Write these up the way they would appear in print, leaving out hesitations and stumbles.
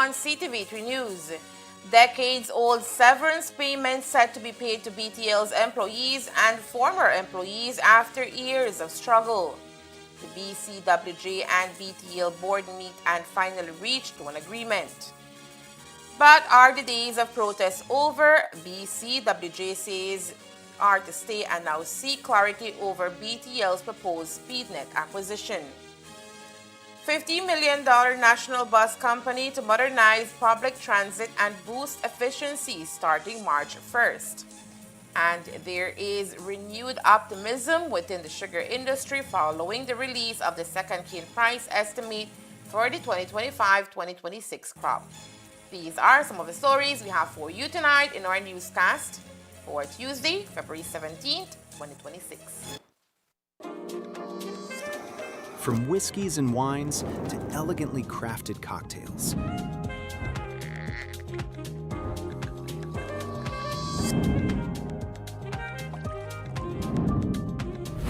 on CTV3 News. Decades-old severance payments set to be paid to BTL's employees and former employees after years of struggle. The BCWJ and BTL board meet and finally reached an agreement. But are the days of protest over? BCWJ says are to stay and now seek clarity over BTL's proposed SpeedNet acquisition. $50 million national bus company to modernize public transit and boost efficiency starting March 1st. And there is renewed optimism within the sugar industry following the release of the second cane price estimate for the 2025-2026 crop. These are some of the stories we have for you tonight in our newscast for Tuesday, February 17th, 2026. From whiskeys and wines to elegantly crafted cocktails.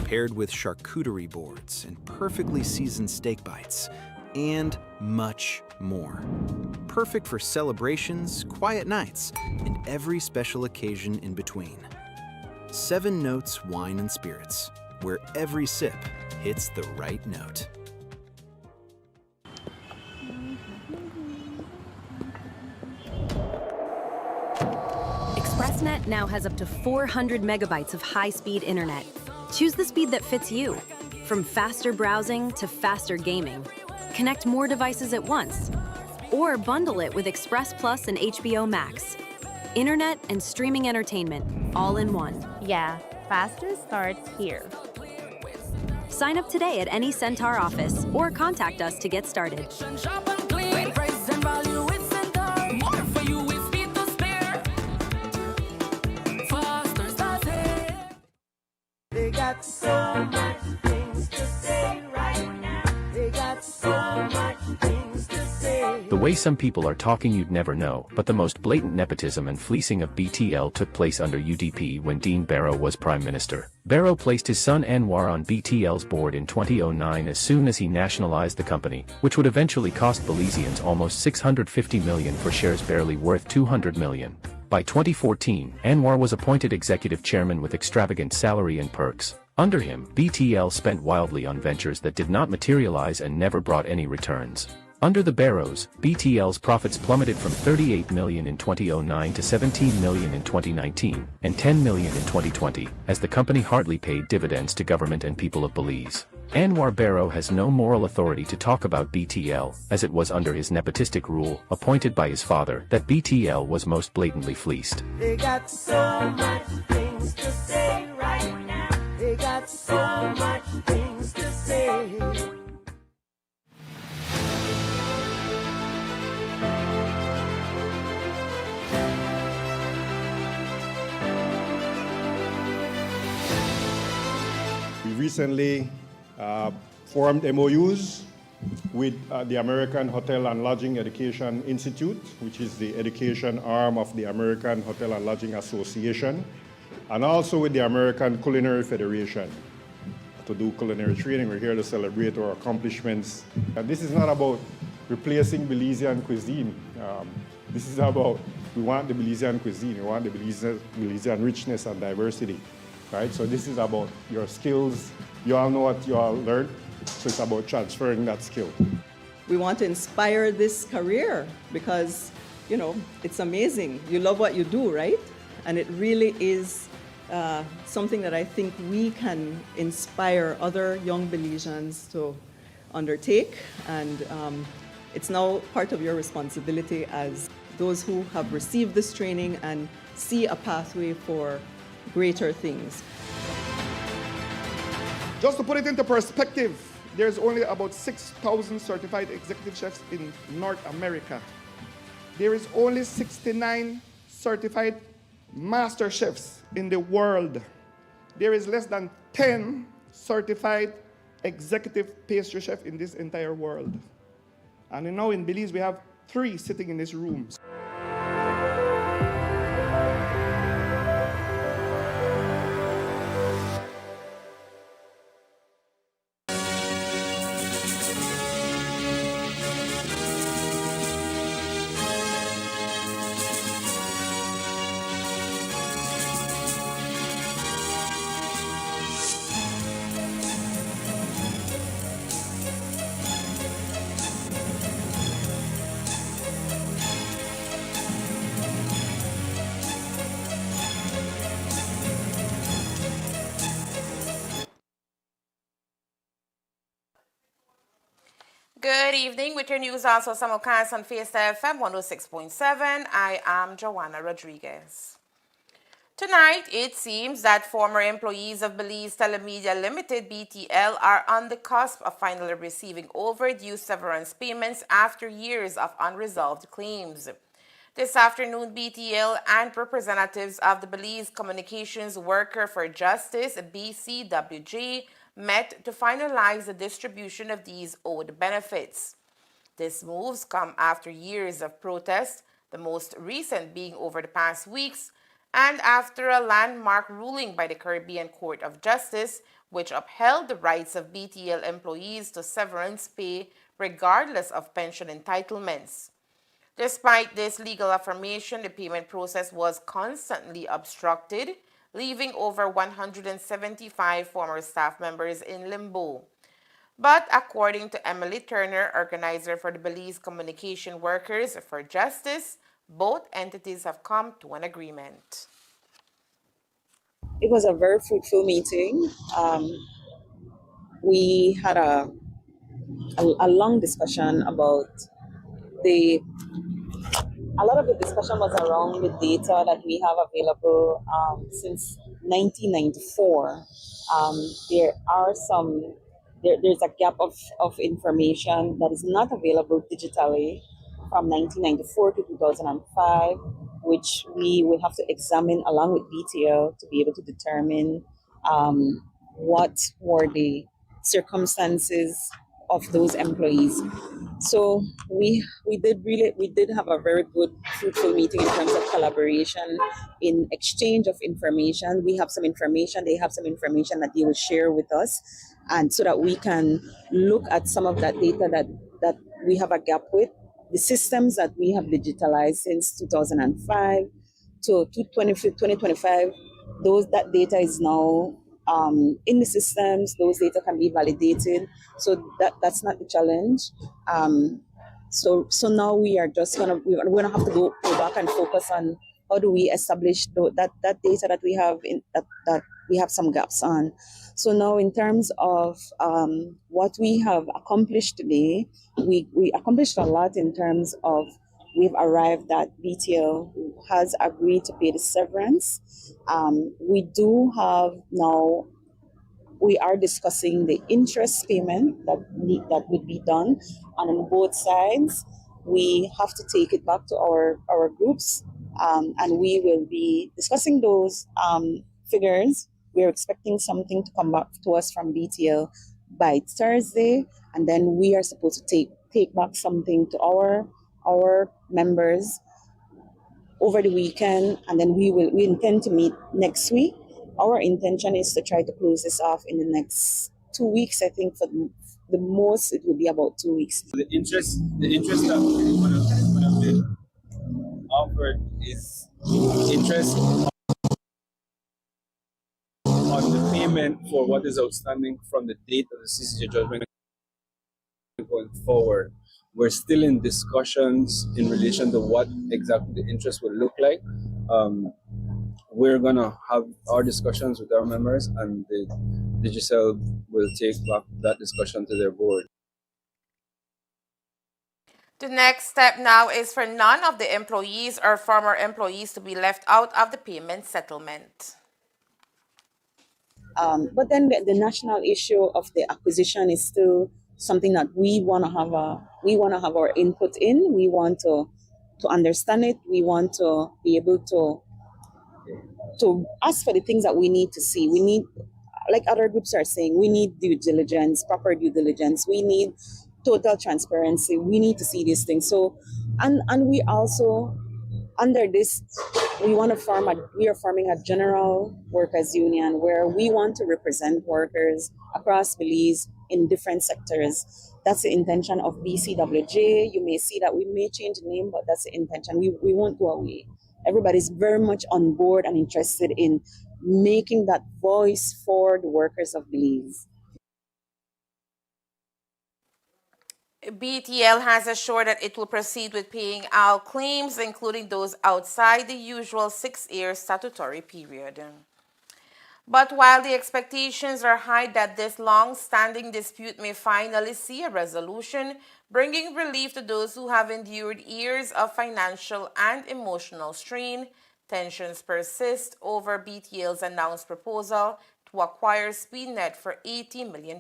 Paired with charcuterie boards and perfectly seasoned steak bites, and much more. Perfect for celebrations, quiet nights, and every special occasion in between. 7 Notes Wine and Spirits, where every sip hits the right note. ExpressNet now has up to 400 megabytes of high-speed internet. Choose the speed that fits you. From faster browsing to faster gaming. Connect more devices at once. Or bundle it with Express Plus and HBO Max. Internet and streaming entertainment, all in one. Yeah, faster starts here. Sign up today at any Centaur office or contact us to get started. They got so much things to say right now. They got so much things to say. The way some people are talking you'd never know, but the most blatant nepotism and fleecing of BTL took place under UDP when Dean Barrow was Prime Minister. Barrow placed his son Anwar on BTL's board in 2009 as soon as he nationalized the company, which would eventually cost Belizeans almost $650 million for shares barely worth $200 million. By 2014, Anwar was appointed executive chairman with extravagant salary and perks. Under him, BTL spent wildly on ventures that did not materialize and never brought any returns. Under the Barrows, BTL's profits plummeted from $38 million in 2009 to $17 million in 2019, and $10 million in 2020, as the company hardly paid dividends to government and people of Belize. Anwar Barrow has no moral authority to talk about BTL, as it was under his nepotistic rule, appointed by his father, that BTL was most blatantly fleeced. They got so much things to say right now. They got so much things to say. We recently formed MOUs with the American Hotel and Lodging Education Institute, which is the education arm of the American Hotel and Lodging Association, and also with the American Culinary Federation to do culinary training. We're here to celebrate our accomplishments. And this is not about replacing Belizean cuisine. This is about, we want the Belizean cuisine, we want the Belizean richness and diversity, right? So this is about your skills. You all know what you all learned, so it's about transferring that skill. We want to inspire this career because, you know, it's amazing. You love what you do, right? And it really is something that I think we can inspire other young Belizeans to undertake. And it's now part of your responsibility as those who have received this training and see a pathway for greater things. Just to put it into perspective, there's only about 6,000 certified executive chefs in North America. There is only 69 certified master chefs in the world. There is less than 10 certified executive pastry chefs in this entire world. And now in Belize, we have 3 sitting in this room. Good evening. With your news also simulcast on Fiesta FM 106.7. I am Joanna Rodriguez. Tonight, it seems that former employees of Belize Telemedia Limited (BTL) are on the cusp of finally receiving overdue severance payments after years of unresolved claims. This afternoon, BTL and representatives of the Belize Communications Worker for Justice (BCWJ) met to finalize the distribution of these owed benefits. These moves come after years of protest, the most recent being over the past weeks, and after a landmark ruling by the Caribbean Court of Justice, which upheld the rights of BTL employees to severance pay regardless of pension entitlements. Despite this legal affirmation, the payment process was constantly obstructed, leaving over 175 former staff members in limbo. But according to Emily Turner, organizer for the Belize Communication Workers for Justice, both entities have come to an agreement. It was a very fruitful meeting. We had a long discussion about the a lot of the discussion was around the data that we have available since 1994. There are there's a gap of information that is not available digitally from 1994 to 2005, which we will have to examine along with BTL to be able to determine what were the circumstances of those employees. So we did have a very good fruitful meeting in terms of collaboration, in exchange of information. We have some information, they have some information that they will share with us, and so that we can look at some of that data that we have a gap with. The systems that we have digitalized since 2005 to 2025, that data is now in the systems. Those data can be validated, so that's not the challenge. So now we're gonna have to go back and focus on how do we establish that data that we have that we have some gaps on. So now in terms of what we have accomplished today, we accomplished a lot in terms of we've arrived at BTL has agreed to pay the severance. We do have now we are discussing the interest payment that would be done, and on both sides, we have to take it back to our groups, and we will be discussing those figures. We're expecting something to come back to us from BTL by Thursday, and then we are supposed to take back something to our members over the weekend, and then we intend to meet next week. Our intention is to try to close this off in the next 2 weeks. I think for the most it will be about 2 weeks. The interest that would have been offered is interest on the payment for what is outstanding from the date of the CCJ judgment going forward. We're still in discussions in relation to what exactly the interest will look like. We're gonna have our discussions with our members, and the Digicel will take back that discussion to their board. The next step now is for none of the employees or former employees to be left out of the payment settlement. But then the national issue of the acquisition is still something that we want to have our input in. We want to understand it. We want to be able to ask for the things that we need to see. We need, like other groups are saying, we need due diligence, proper due diligence. We need total transparency. We need to see these things. So, and we also, under this, we are forming a general workers union where we want to represent workers across Belize in different sectors. That's the intention of BCWJ. You may see that we may change the name, but that's the intention. We won't go away. Everybody's very much on board and interested in making that voice for the workers of Belize. BTL has assured that it will proceed with paying all claims, including those outside the usual 6-year statutory period. But while the expectations are high that this long-standing dispute may finally see a resolution, bringing relief to those who have endured years of financial and emotional strain, tensions persist over BTL's announced proposal to acquire SpeedNet for $80 million.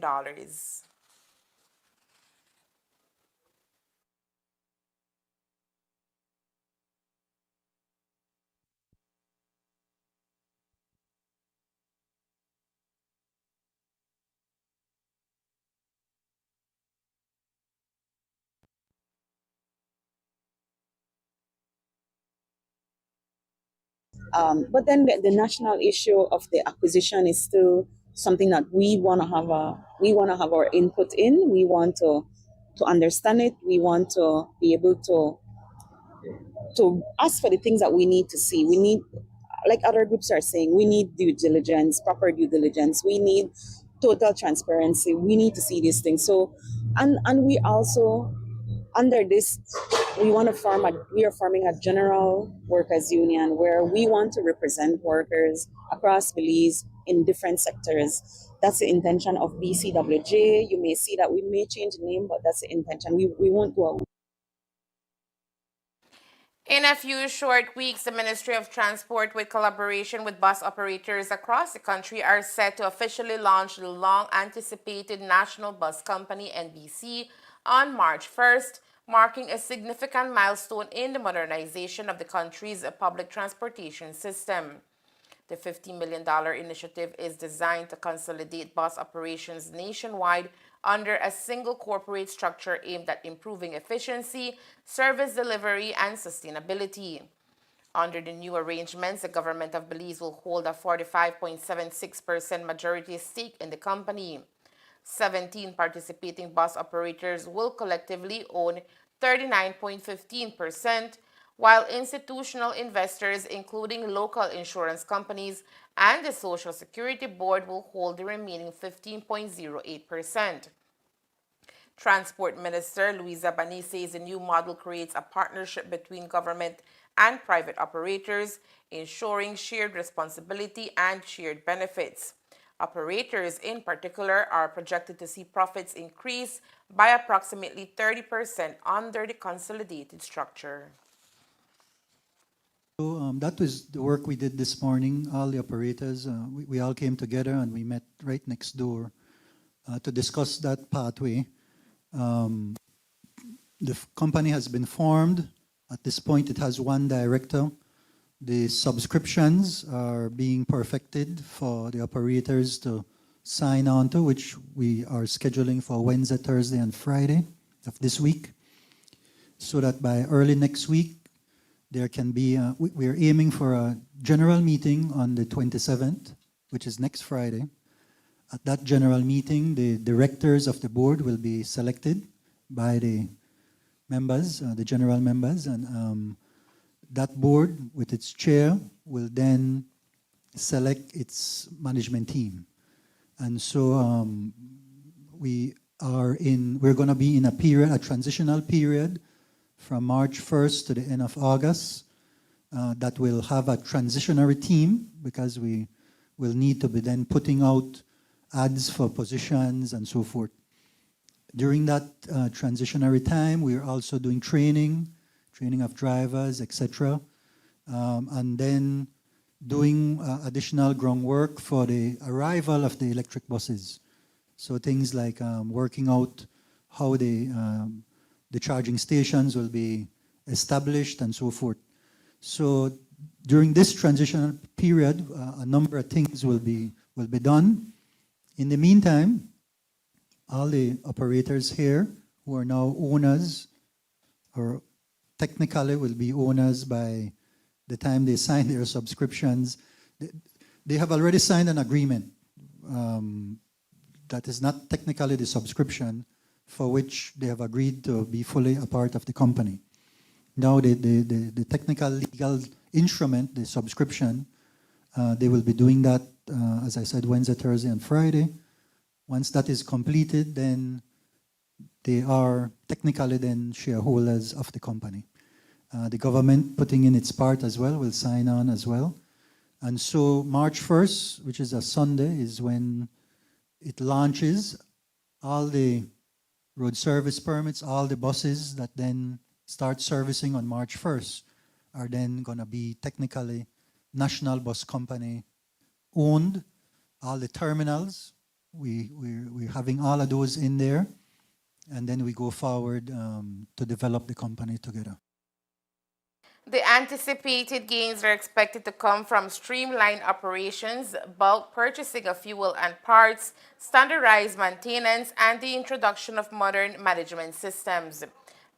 But then the national issue of the acquisition is still something that we want to have our input in. We want to understand it. We want to be able to ask for the things that we need to see. We need, like other groups are saying, we need due diligence, proper due diligence. We need total transparency. We need to see these things. So, and we also under this, we are forming a general workers union where we want to represent workers across Belize in different sectors. That's the intention of BCWJ. You may see that we may change the name, but that's the intention. We won't go out. In a few short weeks, the Ministry of Transport, with collaboration with bus operators across the country, are set to officially launch the long-anticipated National Bus Company, NBC, on March 1st, marking a significant milestone in the modernization of the country's public transportation system. The $50 million initiative is designed to consolidate bus operations nationwide under a single corporate structure aimed at improving efficiency, service delivery, and sustainability. Under the new arrangements, the government of Belize will hold a 45.76% majority stake in the company. 17 participating bus operators will collectively own 39.15%, while institutional investors, including local insurance companies and the Social Security Board, will hold the remaining 15.08%. Transport Minister Louisa Bani says the new model creates a partnership between government and private operators, ensuring shared responsibility and shared benefits. Operators, in particular, are projected to see profits increase by approximately 30% under the consolidated structure. So that was the work we did this morning. All the operators, we all came together and we met right next door to discuss that pathway. The company has been formed. At this point, it has one director. The subscriptions are being perfected for the operators to sign on to, which we are scheduling for Wednesday, Thursday, and Friday of this week, so that by early next week, there can be, we're aiming for a general meeting on the 27th, which is next Friday. At that general meeting, the directors of the board will be selected by the members, the general members, and that board with its chair will then select its management team. And so we're going to be in a transitional period from March 1st to the end of August that will have a transitionary team, because we will need to be then putting out ads for positions and so forth. During that transitionary time, we are also doing training of drivers, etc., and then doing additional groundwork for the arrival of the electric buses. So things like working out how the charging stations will be established and so forth. So during this transitional period, a number of things will be done. In the meantime, all the operators here who are now owners, or technically will be owners by the time they sign their subscriptions, they have already signed an agreement that is not technically the subscription, for which they have agreed to be fully a part of the company. Now the technical legal instrument, the subscription, they will be doing that, as I said, Wednesday, Thursday, and Friday. Once that is completed, then they are technically then shareholders of the company. The government, putting in its part as well, will sign on as well. And so March 1st, which is a Sunday, is when it launches. All the road service permits, all the buses that then start servicing on March 1st are then going to be technically National Bus Company owned. All the terminals, we're having all of those in there. And then we go forward to develop the company together. The anticipated gains are expected to come from streamlined operations, bulk purchasing of fuel and parts, standardized maintenance, and the introduction of modern management systems.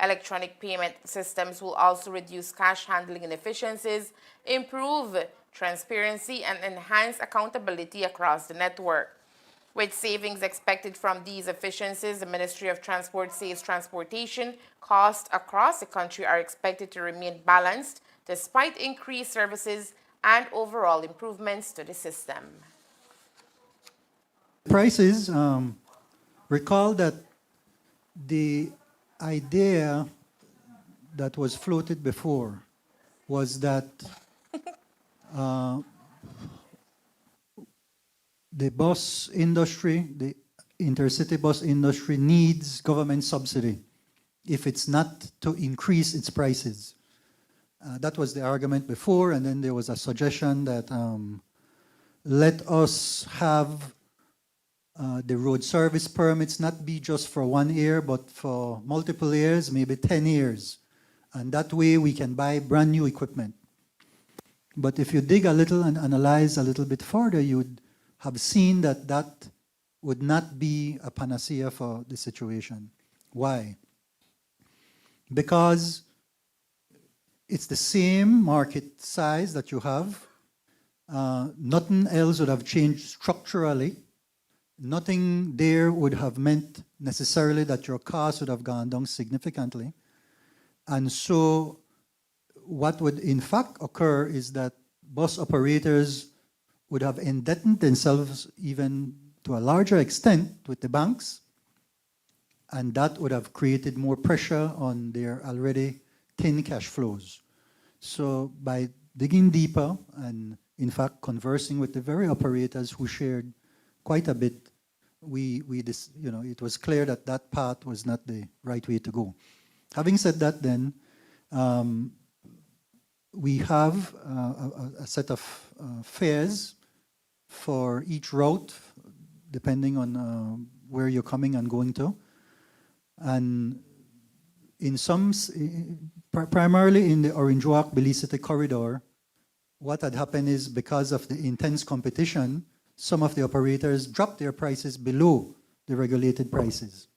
Electronic payment systems will also reduce cash handling inefficiencies, improve transparency, and enhance accountability across the network. With savings expected from these efficiencies, the Ministry of Transport says transportation costs across the country are expected to remain balanced despite increased services and overall improvements to the system. Prices, recall that the idea that was floated before was that the bus industry, the intercity bus industry needs government subsidy if it's not to increase its prices. That was the argument before, and then there was a suggestion that let us have the road service permits not be just for 1 year, but for multiple years, maybe 10 years. And that way we can buy brand new equipment. But if you dig a little and analyze a little bit further, you'd have seen that that would not be a panacea for the situation. Why? Because it's the same market size that you have. Nothing else would have changed structurally. Nothing there would have meant necessarily that your costs would have gone down significantly. And so what would in fact occur is that bus operators would have indebted themselves even to a larger extent with the banks, and that would have created more pressure on their already thin cash flows. So by digging deeper and in fact conversing with the very operators who shared quite a bit, it was clear that that path was not the right way to go. Having said that, then we have a set of fares for each route, depending on where you're coming and going to. And in some, primarily in the Orange Walk, Belize City corridor, what had happened is because of the intense competition, some of the operators dropped their prices below the regulated prices.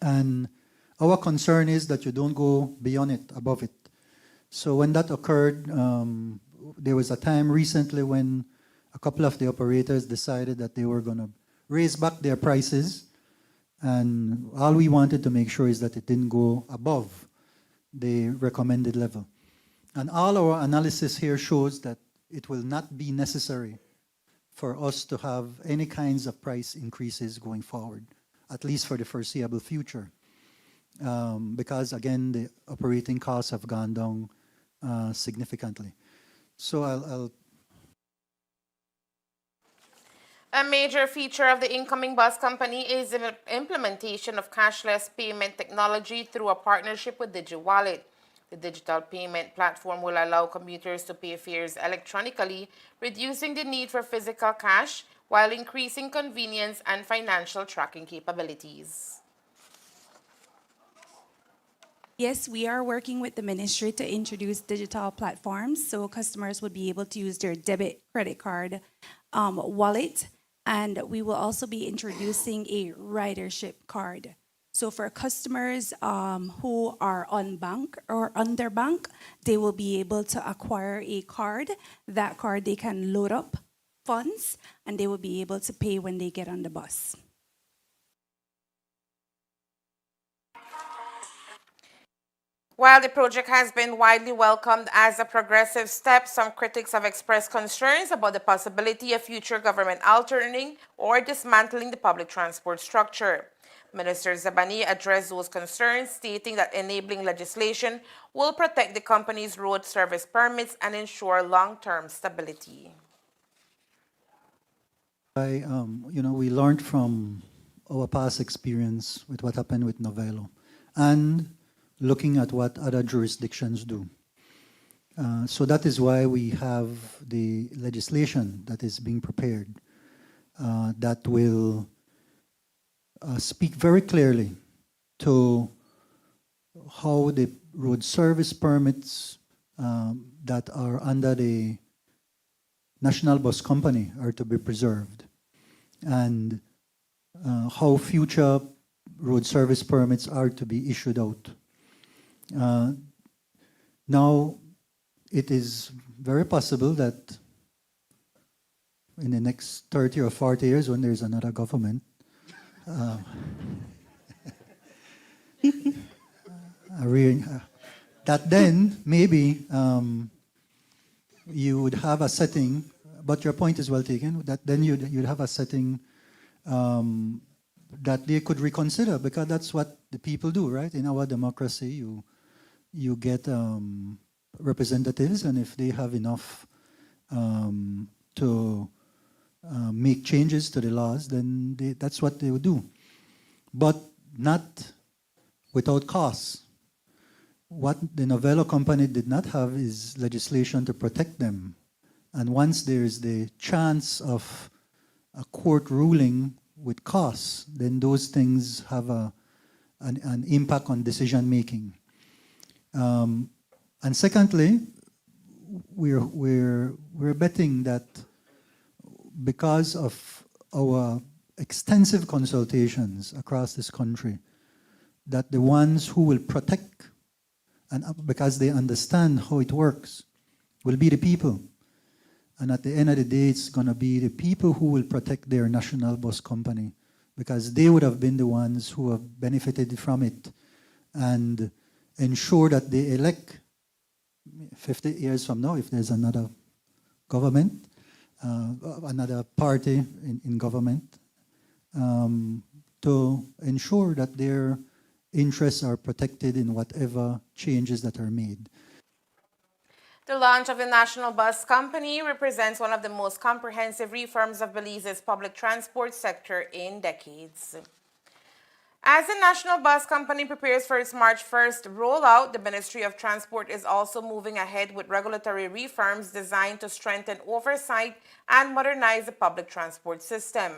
And our concern is that you don't go beyond it, above it. So when that occurred, there was a time recently when a couple of the operators decided that they were going to raise back their prices, and all we wanted to make sure is that it didn't go above the recommended level. And all our analysis here shows that it will not be necessary for us to have any kinds of price increases going forward, at least for the foreseeable future. Because again, the operating costs have gone down significantly. So I'll A major feature of the incoming bus company is the implementation of cashless payment technology through a partnership with DigiWallet. The digital payment platform will allow commuters to pay fares electronically, reducing the need for physical cash while increasing convenience and financial tracking capabilities. Yes, we are working with the ministry to introduce digital platforms so customers would be able to use their debit credit card wallet. And we will also be introducing a ridership card. So for customers who are on bank or underbank, they will be able to acquire a card. That card, they can load up funds and they will be able to pay when they get on the bus. While the project has been widely welcomed as a progressive step, some critics have expressed concerns about the possibility of future government altering or dismantling the public transport structure. Minister Zabani addressed those concerns, stating that enabling legislation will protect the company's road service permits and ensure long-term stability. We learned from our past experience with what happened with Novello and looking at what other jurisdictions do. So that is why we have the legislation that is being prepared that will speak very clearly to how the road service permits that are under the National Bus Company are to be preserved, and how future road service permits are to be issued out. Now, it is very possible that in the next 30 or 40 years, when there's another government, that then maybe you would have a setting, but your point is well taken, that then you'd have a setting that they could reconsider, because that's what the people do, right? In our democracy, you get representatives, and if they have enough to make changes to the laws, then that's what they would do. But not without costs. What the Novello company did not have is legislation to protect them. And once there's the chance of a court ruling with costs, then those things have an impact on decision making. And secondly, we're betting that because of our extensive consultations across this country, that the ones who will protect, and because they understand how it works, will be the people. And at the end of the day, it's going to be the people who will protect their national bus company, because they would have been the ones who have benefited from it and ensure that they elect 50 years from now, if there's another government, another party in government, to ensure that their interests are protected in whatever changes that are made. The launch of the National Bus Company represents one of the most comprehensive reforms of Belize's public transport sector in decades. As the National Bus Company prepares for its March 1st rollout, the Ministry of Transport is also moving ahead with regulatory reforms designed to strengthen oversight and modernize the public transport system.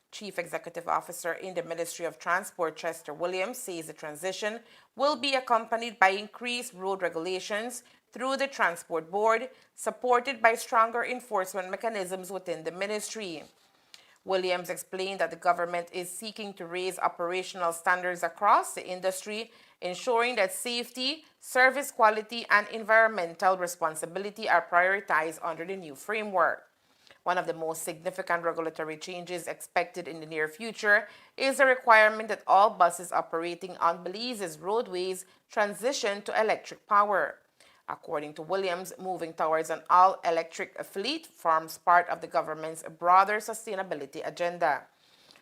Chief Executive Officer in the Ministry of Transport, Chester Williams, says the transition will be accompanied by increased road regulations through the Transport Board, supported by stronger enforcement mechanisms within the ministry. Williams explained that the government is seeking to raise operational standards across the industry, ensuring that safety, service quality, and environmental responsibility are prioritized under the new framework. One of the most significant regulatory changes expected in the near future is the requirement that all buses operating on Belize's roadways transition to electric power. According to Williams, moving towards an all-electric fleet forms part of the government's broader sustainability agenda.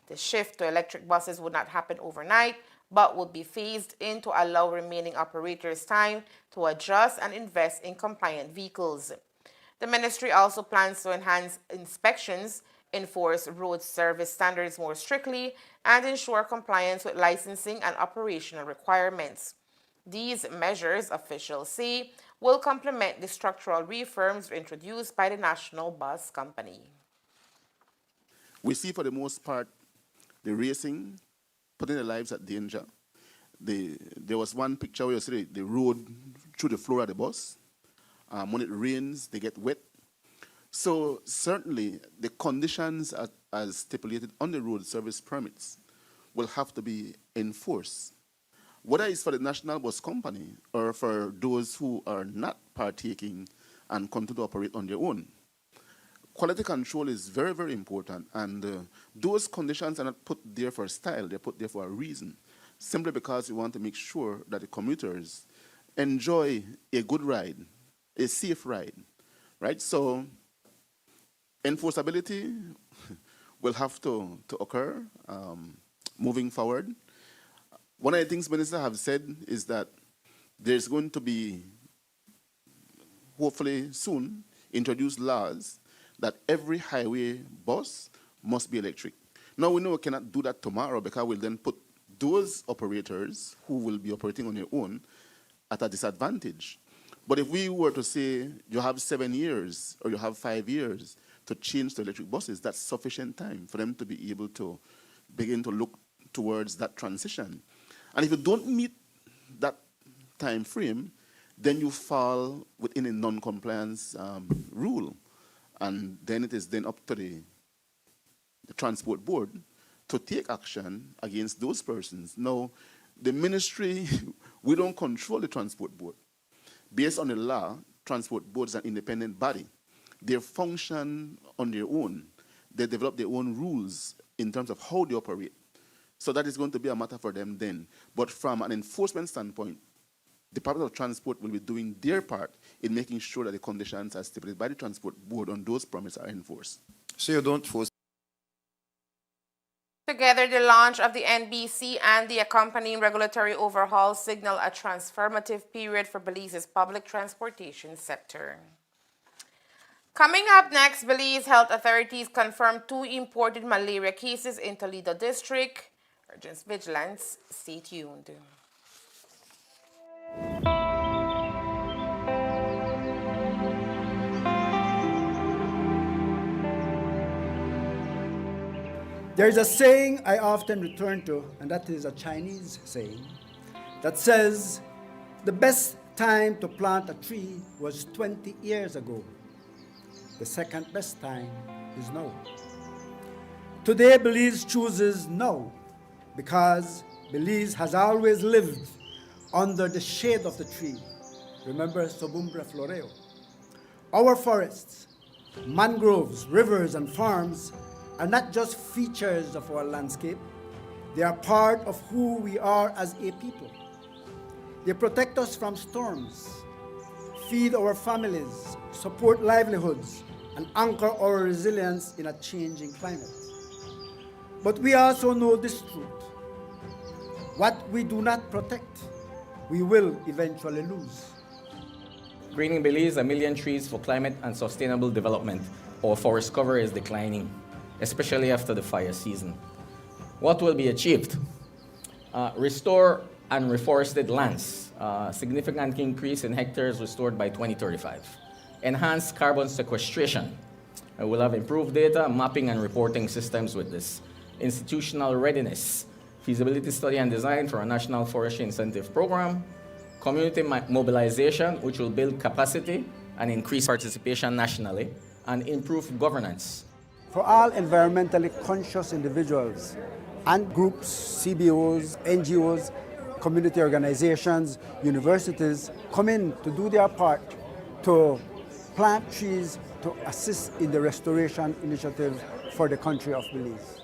The shift to electric buses would not happen overnight, but would be phased in to allow remaining operators time to adjust and invest in compliant vehicles. The ministry also plans to enhance inspections, enforce road service standards more strictly, and ensure compliance with licensing and operational requirements. These measures, officials say, will complement the structural reforms introduced by the National Bus Company. We see for the most part the racing putting their lives at danger. There was one picture where you see the road through the floor of the bus. When it rains, they get wet. So certainly the conditions as stipulated on the road service permits will have to be enforced. Whether it's for the National Bus Company or for those who are not partaking and continue to operate on their own. Quality control is very, very important, and those conditions are not put there for style, they're put there for a reason, simply because we want to make sure that the commuters enjoy a good ride, a safe ride, right? So enforceability will have to occur moving forward. One of the things ministers have said is that there's going to be, hopefully soon, introduce laws that every highway bus must be electric. Now we know we cannot do that tomorrow because we'll then put those operators who will be operating on their own at a disadvantage. But if we were to say you have 7 years or you have 5 years to change to electric buses, that's sufficient time for them to be able to begin to look towards that transition. And if you don't meet that time frame, then you fall within a non-compliance rule. And then it is then up to the transport board to take action against those persons. Now, the ministry, we don't control the transport board. Based on the law, transport board is an independent body. They function on their own. They develop their own rules in terms of how they operate. So that is going to be a matter for them then. But from an enforcement standpoint, the Department of Transport will be doing their part in making sure that the conditions as stipulated by the transport board on those permits are enforced. So you don't force. Together, the launch of the NBC and the accompanying regulatory overhaul signal a transformative period for Belize's public transportation sector. Coming up next, Belize health authorities confirmed 2 imported malaria cases in Toledo District. Urgent vigilance. Stay tuned. There's a saying I often return to, and that is a Chinese saying, that says, the best time to plant a tree was 20 years ago. The second best time is now. Today, Belize chooses now, because Belize has always lived under the shade of the tree. Remember Sobumbra floreo. Our forests, mangroves, rivers, and farms are not just features of our landscape, they are part of who we are as a people. They protect us from storms, feed our families, support livelihoods, and anchor our resilience in a changing climate. But we also know this truth. What we do not protect, we will eventually lose. Greening Belize, 1 million trees for climate and sustainable development. Our forest cover is declining, especially after the fire season. What will be achieved? Restore and reforested lands, significant increase in hectares restored by 2035. Enhance carbon sequestration. We'll have improved data, mapping, and reporting systems with this. Institutional readiness, feasibility study and design for a national forestry incentive program. Community mobilization, which will build capacity and increase participation nationally, and improve governance. For all environmentally conscious individuals and groups, CBOs, NGOs, community organizations, universities, come in to do their part to plant trees to assist in the restoration initiative for the country of Belize.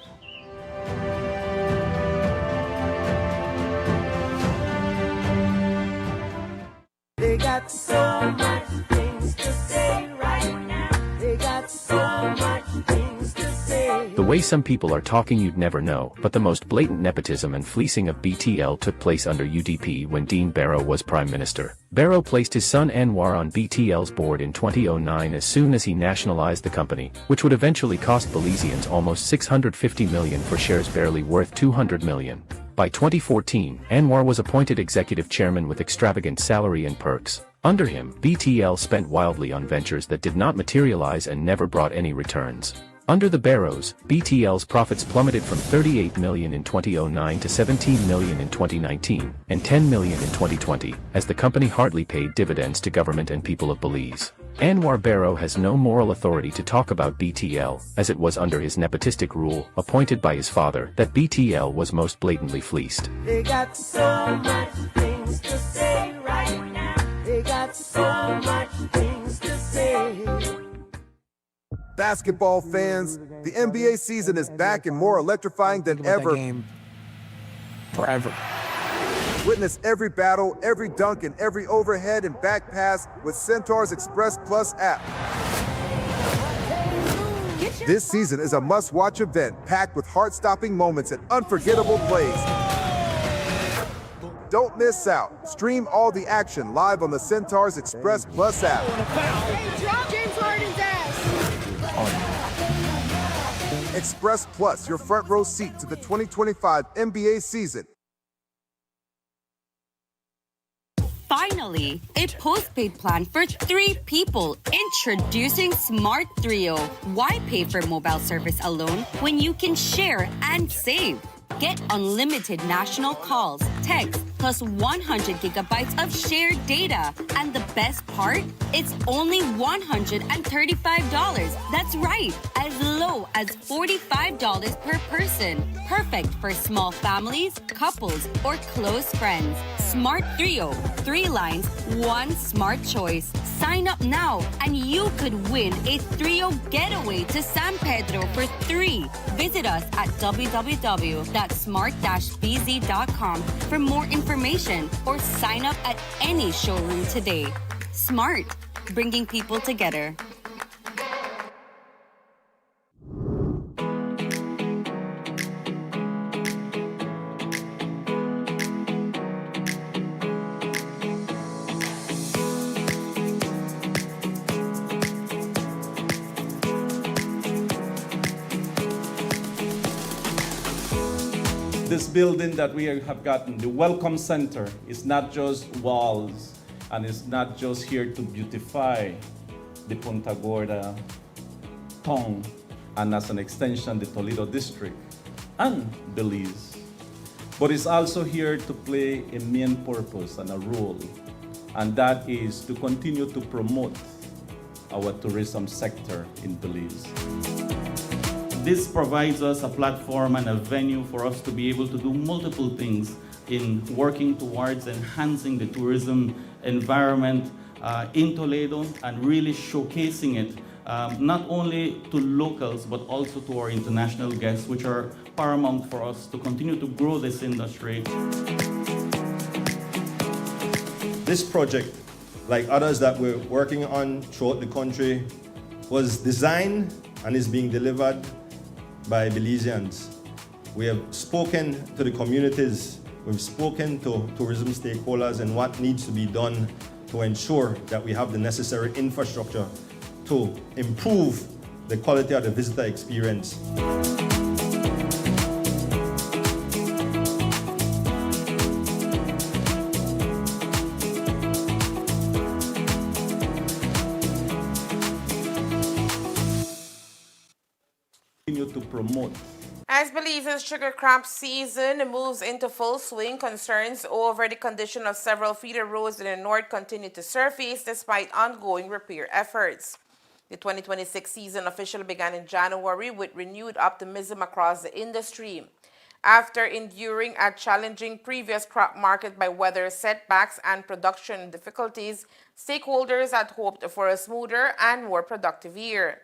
They got so much things to say right now. They got so much things to say. The way some people are talking you'd never know, but the most blatant nepotism and fleecing of BTL took place under UDP when Dean Barrow was Prime Minister. Barrow placed his son Anwar on BTL's board in 2009 as soon as he nationalized the company, which would eventually cost Belizeans almost $650 million for shares barely worth $200 million. By 2014, Anwar was appointed executive chairman with extravagant salary and perks. Under him, BTL spent wildly on ventures that did not materialize and never brought any returns. Under the Barrows, BTL's profits plummeted from $38 million in 2009 to $17 million in 2019, and $10 million in 2020, as the company hardly paid dividends to government and people of Belize. Anwar Barrow has no moral authority to talk about BTL, as it was under his nepotistic rule, appointed by his father, that BTL was most blatantly fleeced. They got so much things to say right now. They got so much things to say. Basketball fans, the NBA season is back and more electrifying than ever. Forever. Witness every battle, every dunk, and every overhead and back pass with Centaur's Express Plus app. This season is a must-watch event packed with heart-stopping moments and unforgettable plays. Don't miss out. Stream all the action live on the Centaurs Express Plus app. Hey, drop James Harden's ass! Express Plus, your front row seat to the 2025 NBA season. Finally, a postpaid plan for 3 people. Introducing Smart Trio. Why pay for mobile service alone when you can share and save? Get unlimited national calls, texts, plus 100 gigabytes of shared data. And the best part? It's only $135. That's right, as low as $45 per person. Perfect for small families, couples, or close friends. Smart Trio. 3 lines, 1 smart choice. Sign up now and you could win a Trio getaway to San Pedro for 3. Visit us at www.smart-bz.com for more information or sign up at any showroom today. Smart, bringing people together. This building that we have gotten, the Welcome Center, is not just walls and it's not just here to beautify the Punta Gorda town and as an extension the Toledo district and Belize, but it's also here to play a main purpose and a role, and that is to continue to promote our tourism sector in Belize. This provides us a platform and a venue for us to be able to do multiple things in working towards enhancing the tourism environment in Toledo and really showcasing it not only to locals but also to our international guests, which are paramount for us to continue to grow this industry. This project, like others that we're working on throughout the country, was designed and is being delivered by Belizeans. We have spoken to the communities, we've spoken to tourism stakeholders and what needs to be done to ensure that we have the necessary infrastructure to improve the quality of the visitor experience. To promote. As Belize's sugar crop season moves into full swing, concerns over the condition of several feeder roads in the north continue to surface despite ongoing repair efforts. The 2026 season officially began in January with renewed optimism across the industry. After enduring a challenging previous crop market by weather setbacks and production difficulties, stakeholders had hoped for a smoother and more productive year.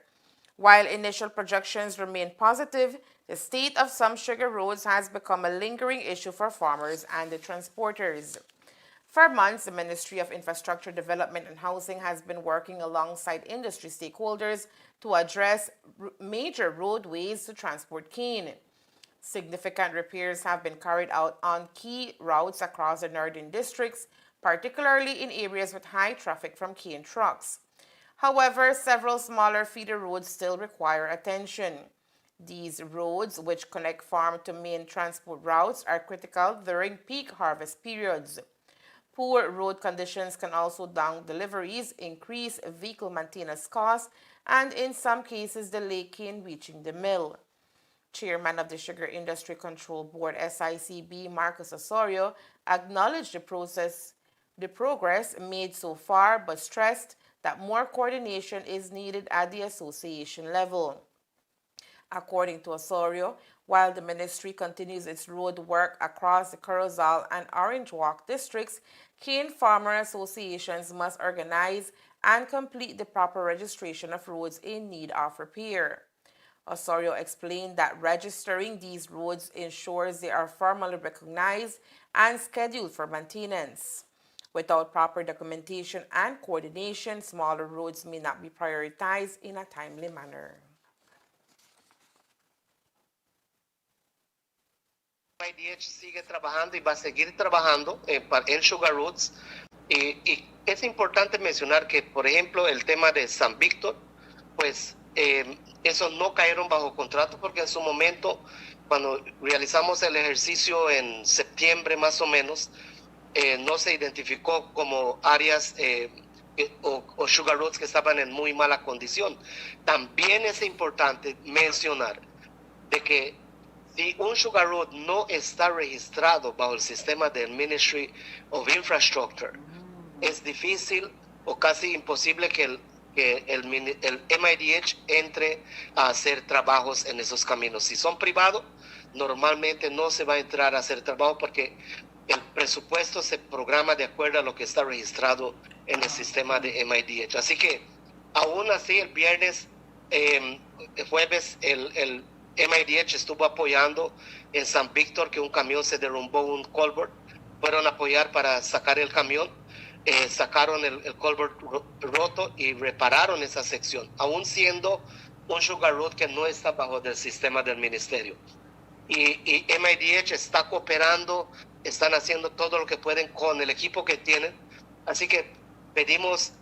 While initial projections remain positive, the state of some sugar roads has become a lingering issue for farmers and the transporters. For months, the Ministry of Infrastructure Development and Housing has been working alongside industry stakeholders to address major roadways to transport cane. Significant repairs have been carried out on key routes across the northern districts, particularly in areas with high traffic from cane trucks. However, several smaller feeder roads still require attention. These roads, which connect farm to main transport routes, are critical during peak harvest periods. Poor road conditions can also down deliveries, increase vehicle maintenance costs, and in some cases delay cane reaching the mill. Chairman of the Sugar Industry Control Board, SICB, Marcus Osorio, acknowledged the progress made so far, but stressed that more coordination is needed at the association level. According to Osorio, while the ministry continues its road work across the Corozal and Orange Walk districts, cane farmer associations must organize and complete the proper registration of roads in need of repair. Osorio explained that registering these roads ensures they are formally recognized and scheduled for maintenance. Without proper documentation and coordination, smaller roads may not be prioritized in a timely manner. MIDH sigue trabajando y va a seguir trabajando en Sugar Roots. Y es importante mencionar que, por ejemplo, el tema de San Víctor, pues esos no cayeron bajo contrato porque en su momento, cuando realizamos el ejercicio en septiembre más o menos, no se identificó como áreas o Sugar Roots que estaban en muy mala condición. También es importante mencionar de que si un Sugar Road no está registrado bajo el sistema del Ministry of Infrastructure, es difícil o casi imposible que el MIDH entre a hacer trabajos en esos caminos. Si son privados, normalmente no se va a entrar a hacer trabajo porque el presupuesto se programa de acuerdo a lo que está registrado en el sistema de MIDH. Así que, aún así, el viernes, jueves, el MIDH estuvo apoyando en San Víctor que un camión se derrumbó un culvert. Fueron a apoyar para sacar el camión, sacaron el culvert roto y repararon esa sección, aún siendo un Sugar Road que no está bajo del sistema del ministerio. Y MIDH está cooperando, están haciendo todo lo que pueden con el equipo que tienen. Así que pedimos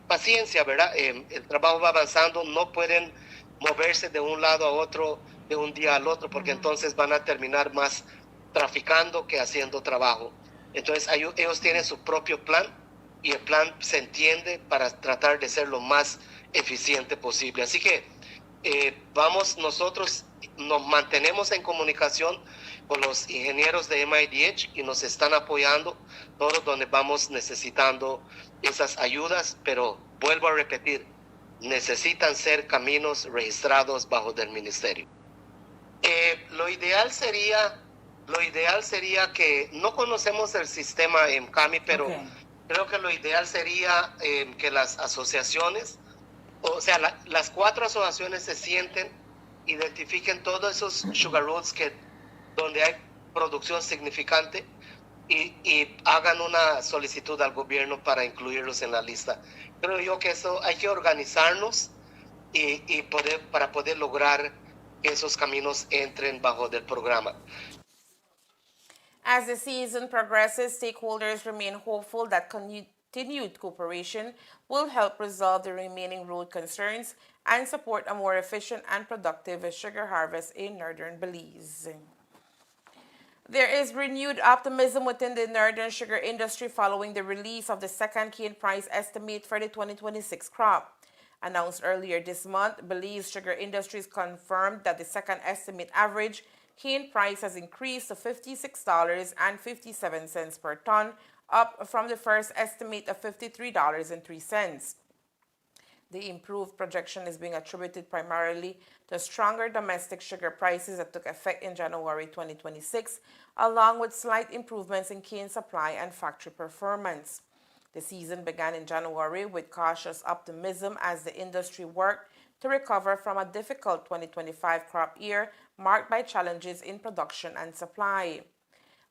paciencia, ¿verdad? El trabajo va avanzando, no pueden moverse de un lado a otro, de un día al otro, porque entonces van a terminar más traficando que haciendo trabajo. Entonces ellos tienen su propio plan y el plan se entiende para tratar de ser lo más eficiente posible. Así que nosotros nos mantenemos en comunicación con los ingenieros de MIDH y nos están apoyando todos donde vamos necesitando esas ayudas, pero vuelvo a repetir, necesitan ser caminos registrados bajo del ministerio. Lo ideal sería que no conocemos el sistema en CAMI, pero creo que lo ideal sería que las asociaciones, o sea, las 4 asociaciones se sienten, identifiquen todos esos Sugar Roads donde hay producción significante y hagan una solicitud al gobierno para incluirlos en la lista. Creo yo que eso hay que organizarnos para poder lograr que esos caminos entren bajo del programa. As the season progresses, stakeholders remain hopeful that continued cooperation will help resolve the remaining road concerns and support a more efficient and productive sugar harvest in northern Belize. There is renewed optimism within the northern sugar industry following the release of the second cane price estimate for the 2026 crop. Announced earlier this month, Belize Sugar Industries confirmed that the second estimate average cane price has increased to $56.57 per ton, up from the first estimate of $53.03. The improved projection is being attributed primarily to stronger domestic sugar prices that took effect in January 2026, along with slight improvements in cane supply and factory performance. The season began in January with cautious optimism as the industry worked to recover from a difficult 2025 crop year marked by challenges in production and supply.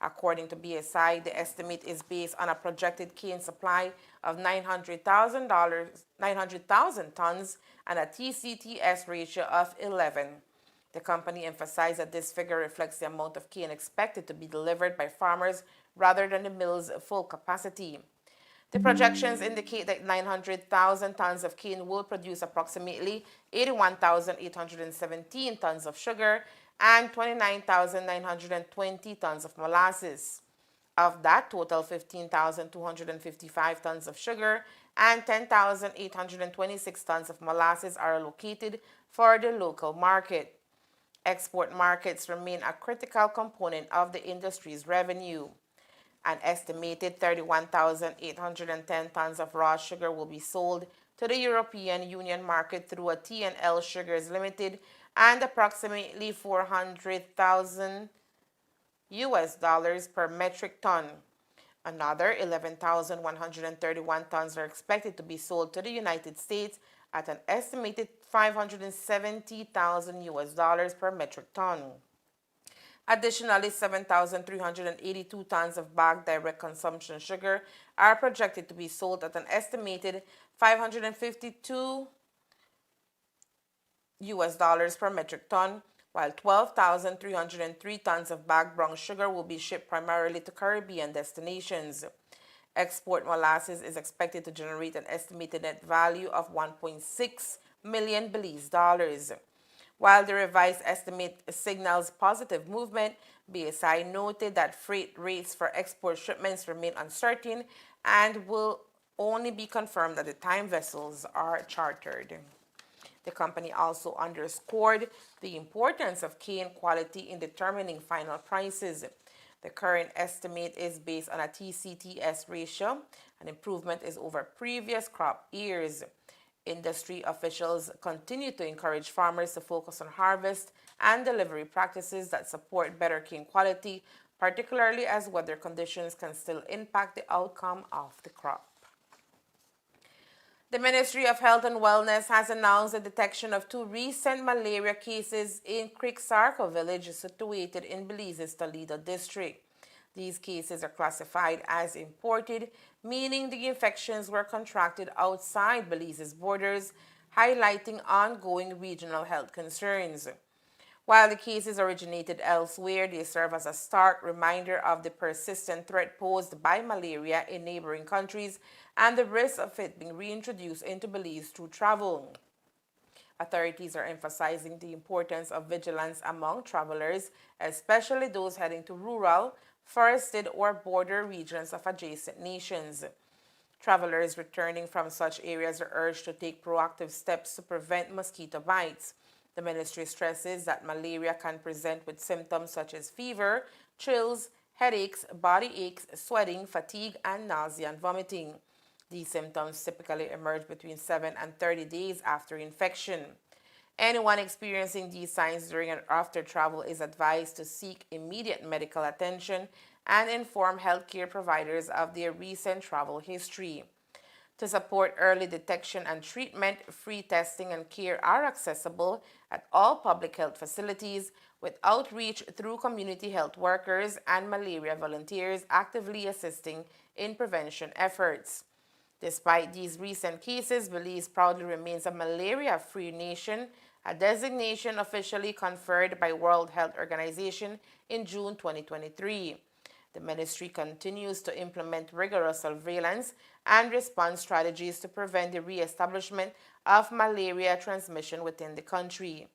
According to BSI, the estimate is based on a projected cane supply of 900,000 tons and a TCTS ratio of 11. The company emphasized that this figure reflects the amount of cane expected to be delivered by farmers rather than the mill's full capacity. The projections indicate that 900,000 tons of cane will produce approximately 81,817 tons of sugar and 29,920 tons of molasses. Of that total, 15,255 tons of sugar and 10,826 tons of molasses are allocated for the local market. Export markets remain a critical component of the industry's revenue. An estimated 31,810 tons of raw sugar will be sold to the European Union market through a T&L Sugars Limited and approximately $400,000 per metric ton. Another 11,131 tons are expected to be sold to the United States at an estimated $570,000 per metric ton. Additionally, 7,382 tons of bagged direct consumption sugar are projected to be sold at an estimated $552 per metric ton, while 12,303 tons of bagged brown sugar will be shipped primarily to Caribbean destinations. Export molasses is expected to generate an estimated net value of 1.6 million Belize dollars. While the revised estimate signals positive movement, BSI noted that freight rates for export shipments remain uncertain and will only be confirmed at the time vessels are chartered. The company also underscored the importance of cane quality in determining final prices. The current estimate is based on a TCTS ratio. An improvement is over previous crop years. Industry officials continue to encourage farmers to focus on harvest and delivery practices that support better cane quality, particularly as weather conditions can still impact the outcome of the crop. The Ministry of Health and Wellness has announced the detection of 2 recent malaria cases in Cricksarco village situated in Belize's Toledo district. These cases are classified as imported, meaning the infections were contracted outside Belize's borders, highlighting ongoing regional health concerns. While the cases originated elsewhere, they serve as a stark reminder of the persistent threat posed by malaria in neighboring countries and the risk of it being reintroduced into Belize through travel. Authorities are emphasizing the importance of vigilance among travelers, especially those heading to rural, forested, or border regions of adjacent nations. Travelers returning from such areas are urged to take proactive steps to prevent mosquito bites. The ministry stresses that malaria can present with symptoms such as fever, chills, headaches, body aches, sweating, fatigue, and nausea and vomiting. These symptoms typically emerge between 7 and 30 days after infection. Anyone experiencing these signs during and after travel is advised to seek immediate medical attention and inform healthcare providers of their recent travel history. To support early detection and treatment, free testing and care are accessible at all public health facilities, with outreach through community health workers and malaria volunteers actively assisting in prevention efforts. Despite these recent cases, Belize proudly remains a malaria-free nation, a designation officially conferred by World Health Organization in June 2023. The ministry continues to implement rigorous surveillance and response strategies to prevent the re-establishment of malaria transmission within the country.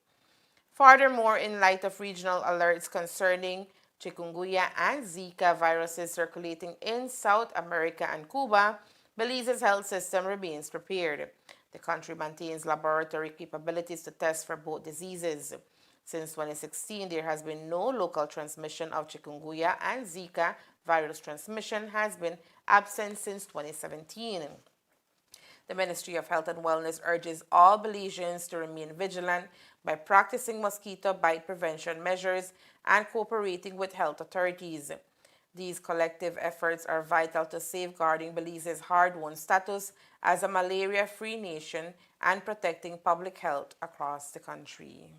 Furthermore, in light of regional alerts concerning chikungunya and Zika viruses circulating in South America and Cuba, Belize's health system remains prepared. The country maintains laboratory capabilities to test for both diseases. Since 2016, there has been no local transmission of chikungunya, and Zika virus transmission has been absent since 2017. The Ministry of Health and Wellness urges all Belizeans to remain vigilant by practicing mosquito bite prevention measures and cooperating with health authorities. These collective efforts are vital to safeguarding Belize's hard-won status as a malaria-free nation and protecting public health across the country.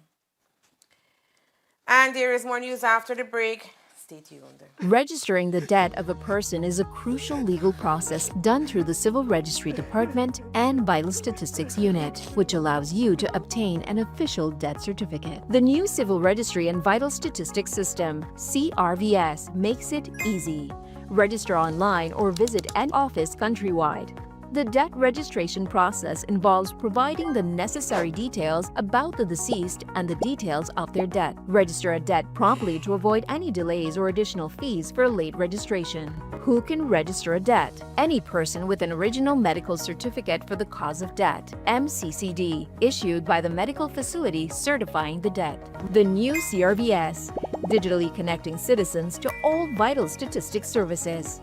And there is more news after the break. Stay tuned. Registering the debt of a person is a crucial legal process done through the Civil Registry Department and Vital Statistics Unit, which allows you to obtain an official debt certificate. The new Civil Registry and Vital Statistics System, CRVS, makes it easy. Register online or visit an office countrywide. The debt registration process involves providing the necessary details about the deceased and the details of their debt. Register a debt promptly to avoid any delays or additional fees for late registration. Who can register a debt? Any person with an original medical certificate for the cause of debt, MCCD, issued by the medical facility certifying the debt. The new CRVS, digitally connecting citizens to all vital statistics services.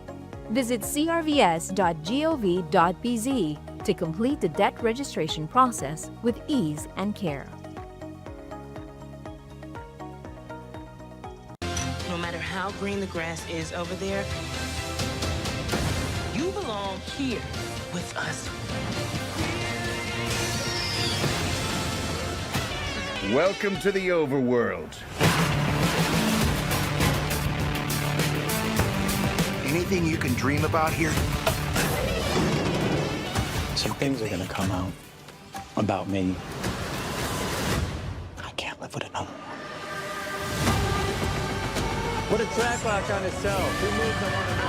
Visit crvs.gov.bz to complete the debt registration process with ease and care. No matter how green the grass is over there, you belong here with us. Welcome to the overworld. Anything you can dream about here? Some things are gonna come out about me. I can't live with it no more. Put a track lock on itself. Who moves, I want to know.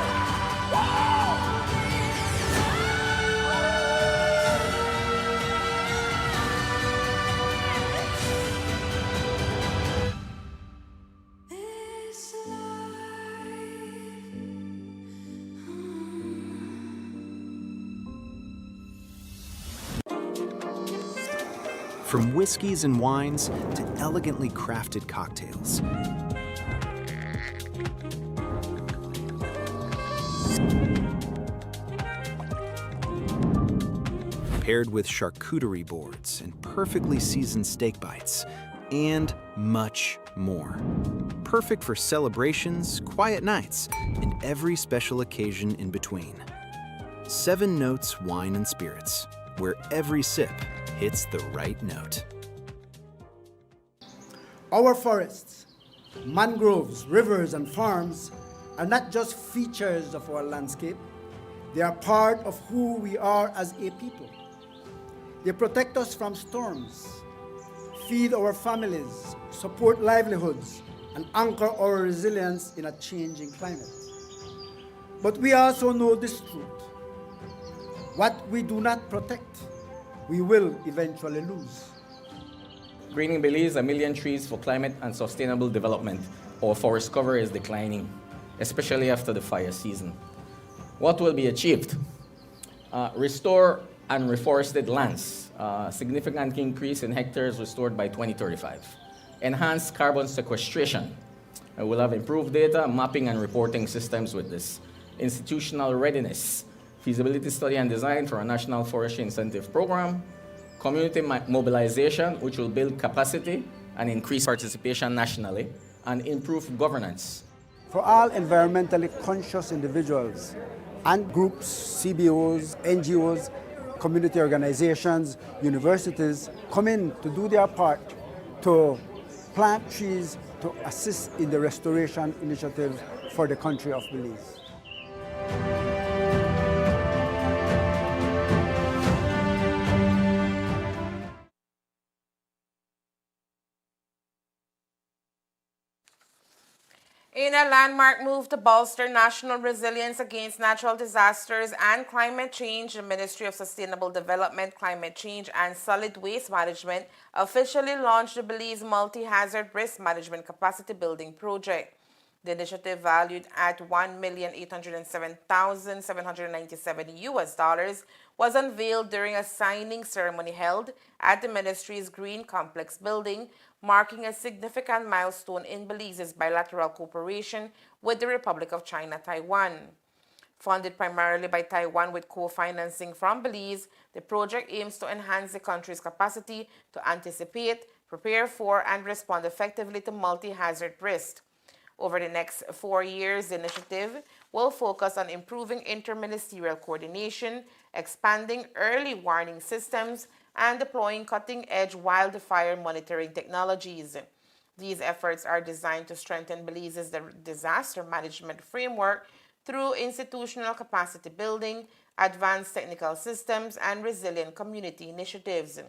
From whiskeys and wines to elegantly crafted cocktails. Paired with charcuterie boards and perfectly seasoned steak bites, and much more. Perfect for celebrations, quiet nights, and every special occasion in between. 7 Notes Wine and Spirits, where every sip hits the right note. Our forests, mangroves, rivers, and farms are not just features of our landscape, they are part of who we are as a people. They protect us from storms, feed our families, support livelihoods, and anchor our resilience in a changing climate. But we also know this truth. What we do not protect, we will eventually lose. Greening Belize, 1 million trees for climate and sustainable development. Our forest cover is declining, especially after the fire season. What will be achieved? Restore and reforested lands, significant increase in hectares restored by 2035. Enhance carbon sequestration. We'll have improved data, mapping, and reporting systems with this. Institutional readiness, feasibility study and design for a national forestry incentive program. Community mobilization, which will build capacity and increase participation nationally, and improve governance. For all environmentally conscious individuals and groups, CBOs, NGOs, community organizations, universities, come in to do their part to plant trees to assist in the restoration initiative for the country of Belize. In a landmark move to bolster national resilience against natural disasters and climate change, the Ministry of Sustainable Development, Climate Change, and Solid Waste Management officially launched the Belize Multi-Hazard Risk Management Capacity Building Project. The initiative, valued at $1,807,797 was unveiled during a signing ceremony held at the ministry's Green Complex building, marking a significant milestone in Belize's bilateral cooperation with the Republic of China, Taiwan. Funded primarily by Taiwan with co-financing from Belize, the project aims to enhance the country's capacity to anticipate, prepare for, and respond effectively to multi-hazard risks. Over the next 4 years, the initiative will focus on improving interministerial coordination, expanding early warning systems, and deploying cutting-edge wildfire monitoring technologies. These efforts are designed to strengthen Belize's disaster management framework through institutional capacity building, advanced technical systems, and resilient community initiatives.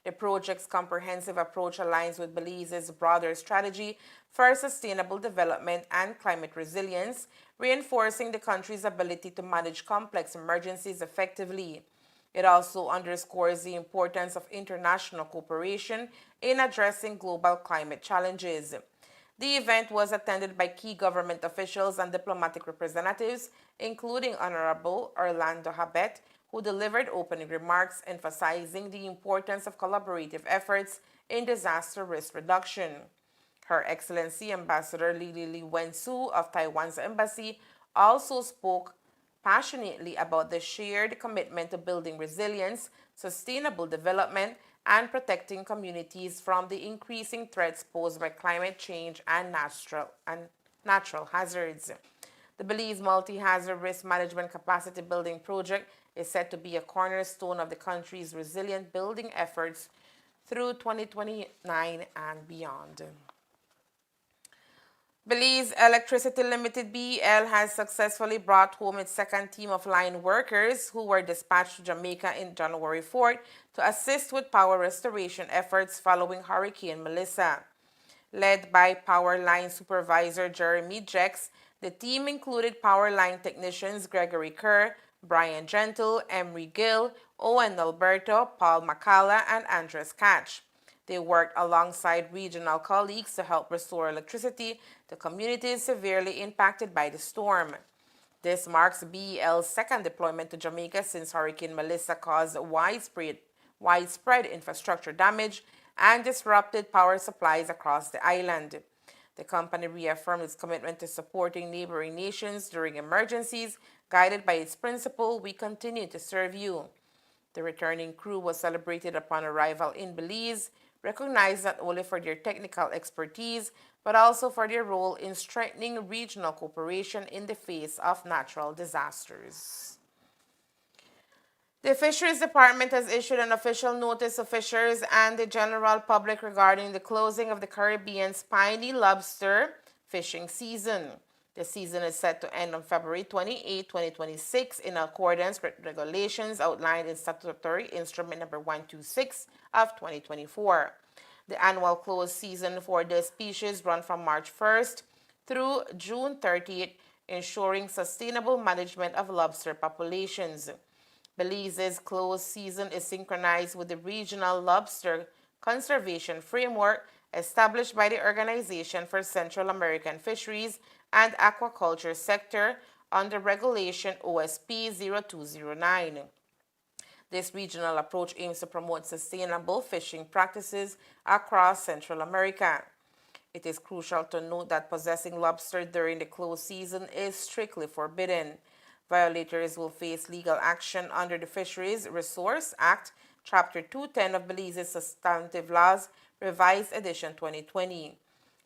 The project's comprehensive approach aligns with Belize's broader strategy for sustainable development and climate resilience, reinforcing the country's ability to manage complex emergencies effectively. It also underscores the importance of international cooperation in addressing global climate challenges. The event was attended by key government officials and diplomatic representatives, including Honorable Orlando Habet, who delivered opening remarks emphasizing the importance of collaborative efforts in disaster risk reduction. Her Excellency Ambassador Li Wensu of Taiwan's embassy also spoke passionately about the shared commitment to building resilience, sustainable development, and protecting communities from the increasing threats posed by climate change and natural hazards. The Belize Multi-Hazard Risk Management Capacity Building Project is set to be a cornerstone of the country's resilient building efforts through 2029 and beyond. Belize Electricity Limited BEL has successfully brought home its second team of line workers who were dispatched to Jamaica in January 4th to assist with power restoration efforts following Hurricane Melissa. Led by power line supervisor Jeremy Jex, the team included power line technicians Gregory Kerr, Brian Gentle, Emery Gill, Owen Alberto, Paul Macala, and Andres Catch. They worked alongside regional colleagues to help restore electricity to communities severely impacted by the storm. This marks BEL's second deployment to Jamaica since Hurricane Melissa caused widespread infrastructure damage and disrupted power supplies across the island. The company reaffirmed its commitment to supporting neighboring nations during emergencies, guided by its principle, "We continue to serve you." The returning crew was celebrated upon arrival in Belize, recognized not only for their technical expertise, but also for their role in strengthening regional cooperation in the face of natural disasters. The Fisheries Department has issued an official notice to fishers and the general public regarding the closing of the Caribbean spiny lobster fishing season. The season is set to end on February 28, 2026, in accordance with regulations outlined in Statutory Instrument Number 126 of 2024. The annual closed season for this species runs from March 1st through June 30th, ensuring sustainable management of lobster populations. Belize's closed season is synchronized with the Regional Lobster Conservation Framework established by the Organization for Central American Fisheries and Aquaculture Sector under Regulation OSP 0209. This regional approach aims to promote sustainable fishing practices across Central America. It is crucial to note that possessing lobster during the closed season is strictly forbidden. Violators will face legal action under the Fisheries Resource Act, Chapter 210 of Belize's Substantive Laws, Revised Edition 2020.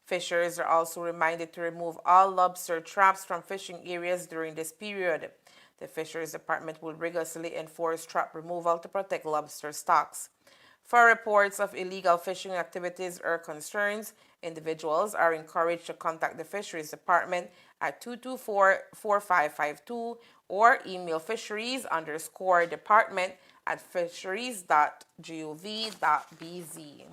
Fishers are also reminded to remove all lobster traps from fishing areas during this period. The Fisheries Department will rigorously enforce trap removal to protect lobster stocks. For reports of illegal fishing activities or concerns, individuals are encouraged to contact the Fisheries Department at 224-4552 or email fisheries_department@fisheries.gov.bz.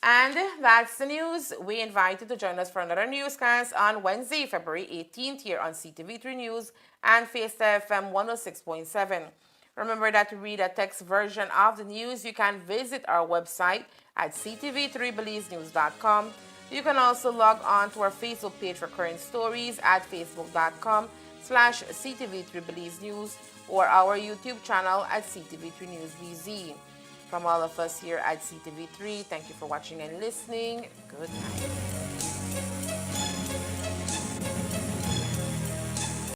And that's the news. We invite you to join us for another newscast on Wednesday, February 18th here on CTV3 News and Fiesta FM 106.7. Remember that to read a text version of the news, you can visit our website at ctv3belizenews.com. You can also log on to our Facebook page for current stories at facebook.com/ctv3belizenews or our YouTube channel at CTV3 News BZ. From all of us here at CTV3, thank you for watching and listening. Good night.